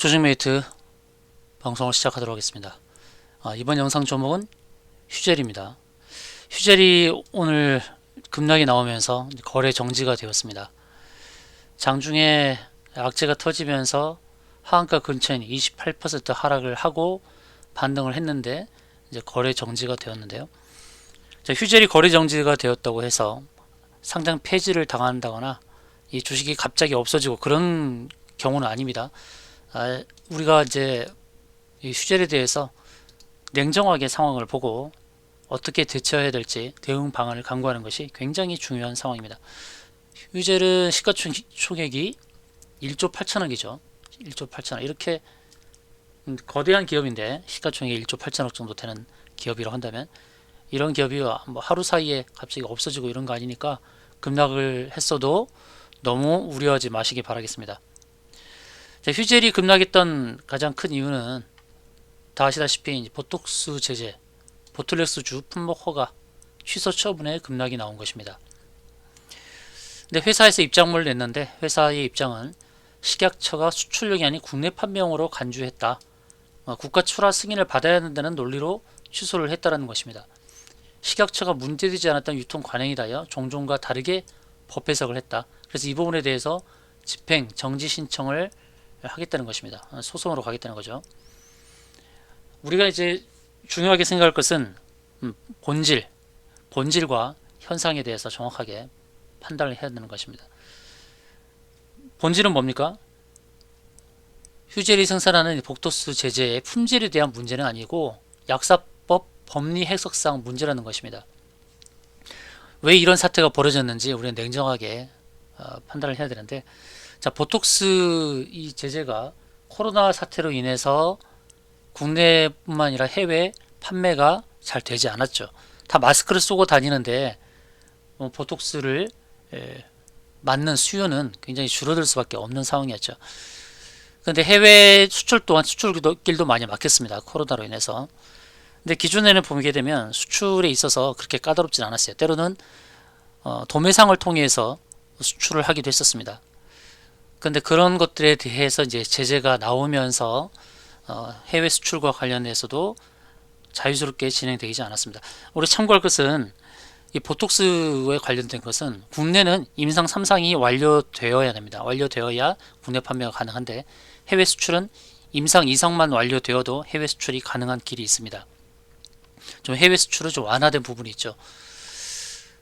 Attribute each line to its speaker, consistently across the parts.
Speaker 1: 조직메이트 방송을 시작하도록 하겠습니다. 이번 영상 종목은 휴젤입니다. 휴젤이 오늘 급락이 나오면서 거래 정지가 되었습니다. 장중에 악재가 터지면서 하한가 근처인 28% 하락을 하고 반등을 했는데 이제 거래 정지가 되었는데요. 휴젤이 거래 정지가 되었다고 해서 상장 폐지를 당한다거나 이 주식이 갑자기 없어지고 그런 경우는 아닙니다. 우리가 이제 이 휴젤에 대해서 냉정하게 상황을 보고 어떻게 대처해야 될지 대응 방안을 강구하는 것이 굉장히 중요한 상황입니다. 휴젤은 시가총액이 1조 8천억이죠. 1조 8천억 이렇게 거대한 기업인데 시가총액이 1조 8천억 정도 되는 기업이라고 한다면 이런 기업이 뭐 하루 사이에 갑자기 없어지고 이런 거 아니니까 급락을 했어도 너무 우려하지 마시기 바라겠습니다. 휴젤이 급락했던 가장 큰 이유는 다 아시다시피 보톡스 제재, 보틀렉스주 품목 허가 취소 처분에 급락이 나온 것입니다. 근데 회사에서 입장문을 냈는데 회사의 입장은 식약처가 수출용이 아닌 국내 판매용으로 간주했다. 국가 출하 승인을 받아야 한다는 논리로 취소를 했다는 것입니다. 식약처가 문제되지 않았던 유통 관행이다여 종종과 다르게 법 해석을 했다. 그래서 이 부분에 대해서 집행 정지 신청을 하겠다는 것입니다. 소송으로 가겠다는 거죠. 우리가 이제 중요하게 생각할 것은 본질과 현상에 대해서 정확하게 판단을 해야 되는 것입니다. 본질은 뭡니까? 휴젤이 생산하는 복토스 제제의 품질에 대한 문제는 아니고 약사법 법리 해석상 문제라는 것입니다. 왜 이런 사태가 벌어졌는지 우리는 냉정하게 판단을 해야 되는데, 자, 보톡스 이 제제가 코로나 사태로 인해서 국내뿐만 아니라 해외 판매가 잘 되지 않았죠. 다 마스크를 쓰고 다니는데 보톡스를 맞는 수요는 굉장히 줄어들 수밖에 없는 상황이었죠. 그런데 해외 수출 또한 수출길도 많이 막혔습니다. 코로나로 인해서. 근데 기존에는 보게 되면 수출에 있어서 그렇게 까다롭진 않았어요. 때로는 도매상을 통해서 수출을 하기도 했었습니다. 그런데 그런 것들에 대해서 이제 제재가 나오면서 해외 수출과 관련해서도 자유스럽게 진행되지 않았습니다. 우리 참고할 것은 이 보톡스에 관련된 것은 국내는 임상 3상이 완료되어야 됩니다. 완료되어야 국내 판매가 가능한데 해외 수출은 임상 2상만 완료되어도 해외 수출이 가능한 길이 있습니다. 좀 해외 수출은 좀 완화된 부분이 있죠.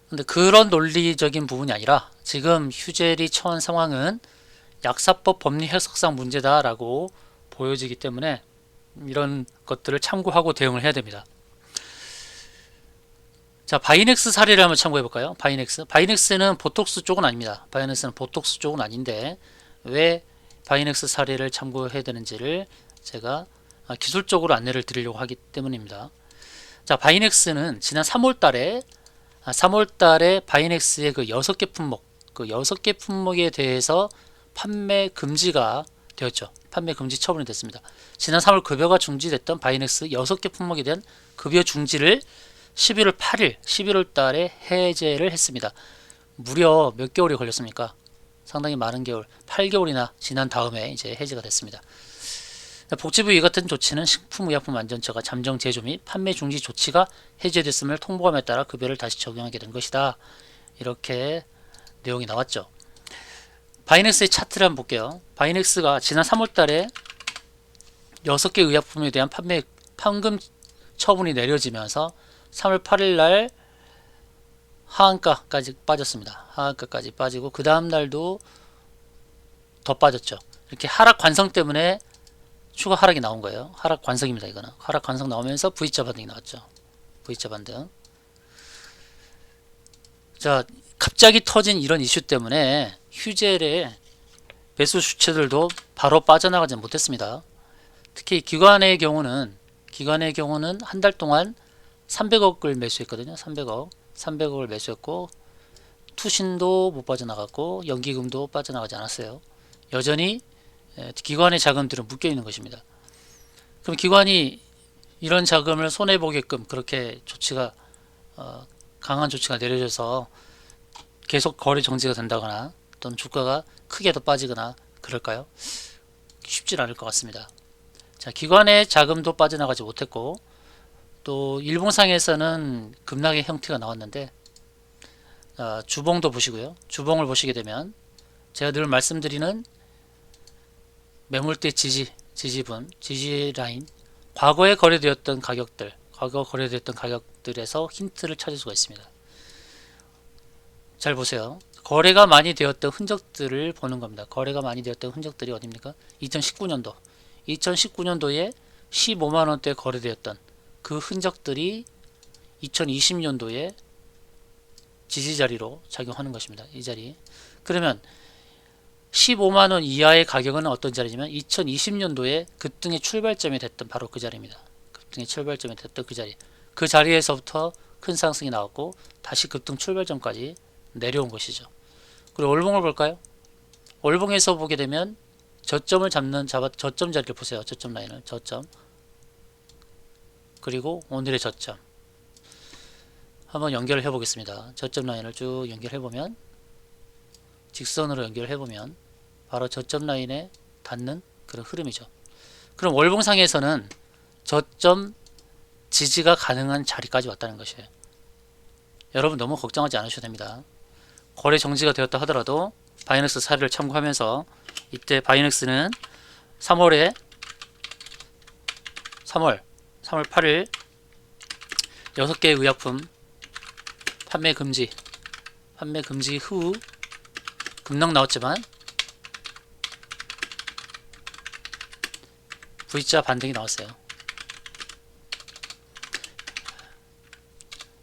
Speaker 1: 근데 그런 논리적인 부분이 아니라 지금 휴젤이 처한 상황은 약사법 법리 해석상 문제다라고 보여지기 때문에 이런 것들을 참고하고 대응을 해야 됩니다. 자, 바이넥스 사례를 한번 참고해 볼까요? 바이넥스는 보톡스 쪽은 아닙니다. 바이넥스는 보톡스 쪽은 아닌데 왜 바이넥스 사례를 참고해야 되는지를 제가 기술적으로 안내를 드리려고 하기 때문입니다. 자, 바이넥스는 지난 3월달에 바이넥스의 그 6개 품목, 그 6개 품목에 대해서 판매 금지가 되었죠. 판매 금지 처분이 됐습니다. 지난 3월 급여가 중지됐던 바이넥스 6개 품목에 대한 급여 중지를 11월 8일, 11월 달에 해제를 했습니다. 무려 몇 개월이 걸렸습니까? 상당히 많은 개월, 8개월이나 지난 다음에 이제 해제가 됐습니다. 복지부 이 같은 조치는 식품의약품안전처가 잠정 제조 및 판매 중지 조치가 해제됐음을 통보함에 따라 급여를 다시 적용하게 된 것이다. 이렇게 내용이 나왔죠. 바이넥스의 차트를 한번 볼게요. 바이넥스가 지난 3월달에 6개 의약품에 대한 판금 처분이 내려지면서 3월 8일날 하한가까지 빠졌습니다. 하한가까지 빠지고 그 다음 날도 더 빠졌죠. 이렇게 하락 관성 때문에 추가 하락이 나온 거예요. 하락 관성입니다. 이거는 하락 관성 나오면서 V자 반등이 나왔죠. V자 반등. 자, 갑자기 터진 이런 이슈 때문에 휴젤의 매수 주체들도 바로 빠져나가지 못했습니다. 특히 기관의 경우는 한 달 동안 300억을 매수했거든요. 300억을 매수했고 투신도 못 빠져나갔고 연기금도 빠져나가지 않았어요. 여전히 기관의 자금들은 묶여 있는 것입니다. 그럼 기관이 이런 자금을 손해 보게끔 그렇게 조치가 강한 조치가 내려져서 계속 거래 정지가 된다거나 또는 주가가 크게 더 빠지거나 그럴까요? 쉽지 쉽진 않을 것 같습니다. 자, 기관의 자금도 빠져나가지 못했고 또 일봉상에서는 급락의 형태가 나왔는데 주봉도 보시고요. 주봉을 보시게 되면 제가 늘 말씀드리는 매물대 지지분, 지지 라인, 과거 거래되었던 가격들에서 힌트를 찾을 수가 있습니다. 잘 보세요. 거래가 많이 되었던 흔적들을 보는 겁니다. 거래가 많이 되었던 흔적들이 어디입니까? 2019년도. 2019년도에 15만원대 거래되었던 그 흔적들이 2020년도에 지지 자리로 작용하는 것입니다. 이 자리. 그러면 15만원 이하의 가격은 어떤 자리냐면 2020년도에 급등의 출발점이 됐던 바로 그 자리입니다. 급등의 출발점이 됐던 그 자리. 그 자리에서부터 큰 상승이 나왔고 다시 급등 출발점까지 내려온 것이죠. 그리고 월봉을 볼까요? 월봉에서 보게 되면 저점을 저점 자리를 보세요. 저점 라인을. 저점. 그리고 오늘의 저점. 한번 연결을 해보겠습니다. 저점 라인을 쭉 연결해보면 직선으로 연결해보면 바로 저점 라인에 닿는 그런 흐름이죠. 그럼 월봉상에서는 저점 지지가 가능한 자리까지 왔다는 것이에요. 여러분 너무 걱정하지 않으셔도 됩니다. 거래 정지가 되었다 하더라도 바이낸스 사례를 참고하면서 이때 바이낸스는 3월 8일 6개의 의약품 판매 금지 후 급락 나왔지만 V자 반등이 나왔어요.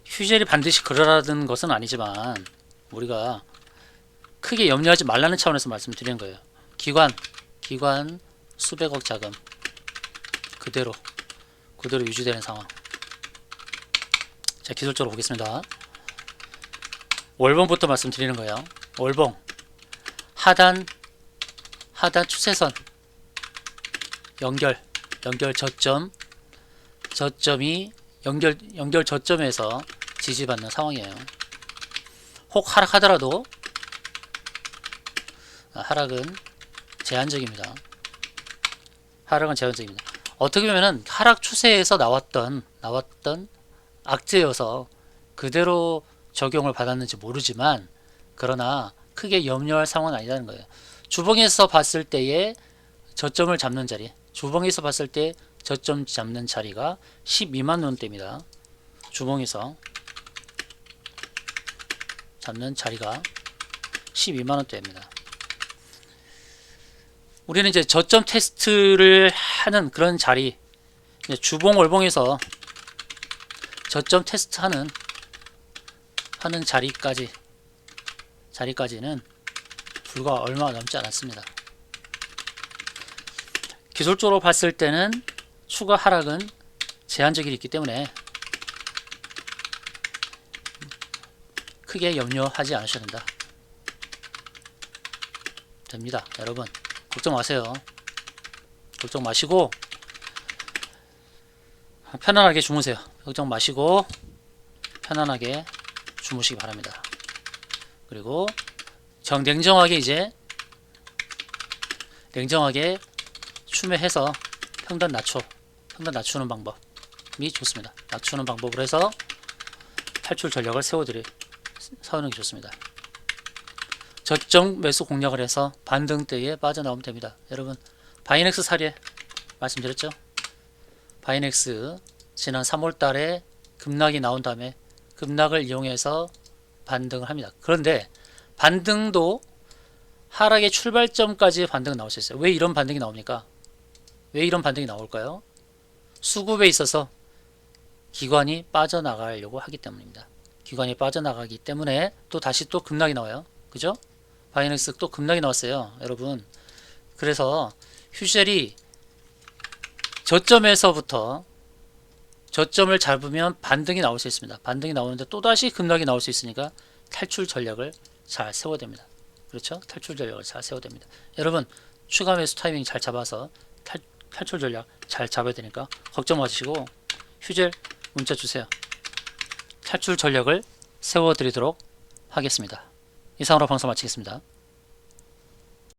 Speaker 1: 휴젤이 반드시 그러라는 것은 아니지만 우리가 크게 염려하지 말라는 차원에서 말씀드리는 거예요. 기관 수백억 자금 그대로 유지되는 상황. 자, 기술적으로 보겠습니다. 월봉부터 말씀드리는 거예요. 월봉 하단 추세선 연결 저점이 연결 저점에서 지지받는 상황이에요. 혹 하락하더라도 하락은 제한적입니다. 어떻게 보면은 하락 추세에서 나왔던 악재여서 그대로 적용을 받았는지 모르지만 그러나 크게 염려할 상황은 아니라는 거예요. 주봉에서 봤을 때의 저점을 잡는 자리, 주봉에서 봤을 때 저점 잡는 자리가 12만 원대입니다. 주봉에서 잡는 자리가 12만 원대입니다. 우리는 이제 저점 테스트를 하는 그런 자리, 주봉 월봉에서 저점 테스트 하는 자리까지는 불과 얼마 남지 않았습니다. 기술적으로 봤을 때는 추가 하락은 제한적이 있기 때문에 크게 염려하지 않으셔도 됩니다. 여러분 걱정 마세요. 걱정 마시고 편안하게 주무세요. 걱정 마시고 편안하게 주무시기 바랍니다. 그리고 냉정하게 추매해서 평단 낮추는 방법이 좋습니다. 낮추는 방법으로 해서 탈출 전략을 세우는 게 좋습니다. 저점 매수 공략을 해서 반등 때에 빠져나오면 됩니다. 여러분 바이넥스 사례 말씀드렸죠? 바이넥스 지난 3월달에 급락이 나온 다음에 급락을 이용해서 반등을 합니다. 그런데 반등도 하락의 출발점까지 반등이 나올 수 있어요. 왜 이런 반등이 나옵니까? 왜 이런 반등이 나올까요? 수급에 있어서 기관이 빠져나가려고 하기 때문입니다. 기관이 빠져나가기 때문에 또 다시 또 급락이 나와요. 그죠? 바이낸스 또 급락이 나왔어요. 여러분 그래서 휴젤이 저점에서부터 저점을 잡으면 반등이 나올 수 있습니다. 반등이 나오는데 또다시 급락이 나올 수 있으니까 탈출 전략을 잘 세워야 됩니다. 그렇죠? 탈출 전략을 잘 세워야 됩니다. 여러분 추가 매수 타이밍 잘 잡아서 탈출 전략 잘 잡아야 되니까 걱정 마시고 휴젤 문자 주세요. 탈출 전략을 세워드리도록 하겠습니다. 이상으로 방송 마치겠습니다.